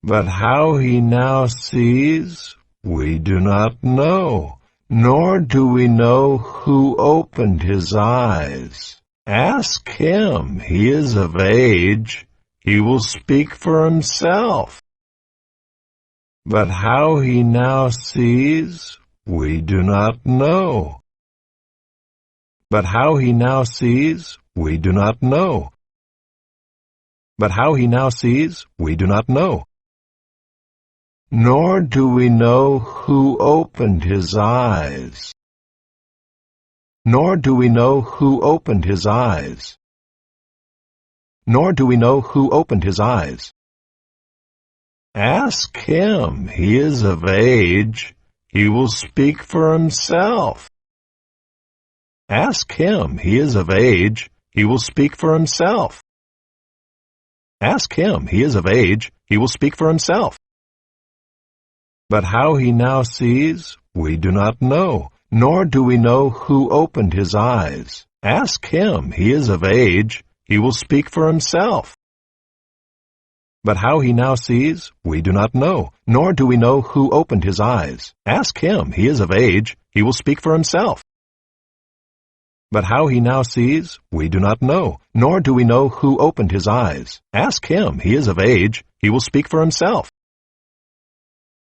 But how he now sees, we do not know, nor do we know who opened his eyes. Ask him, he is of age, he will speak for himself. But how he now sees, we do not know. But how he now sees, we do not know. But how he now sees, we do not know. Nor do we know who opened his eyes. Nor do we know who opened his eyes. Nor do we know who opened his eyes. Ask him, he is of age, he will speak for himself. Ask him, he is of age, he will speak for himself. Ask him, he is of age, he will speak for himself. But how he now sees, we do not know, nor do we know who opened his eyes. Ask him, he is of age, he will speak for himself. But how he now sees, we do not know, nor do we know who opened his eyes. Ask him, he is of age, he will speak for himself. But how he now sees, we do not know, nor do we know who opened his eyes. Ask him, he is of age, he will speak for himself.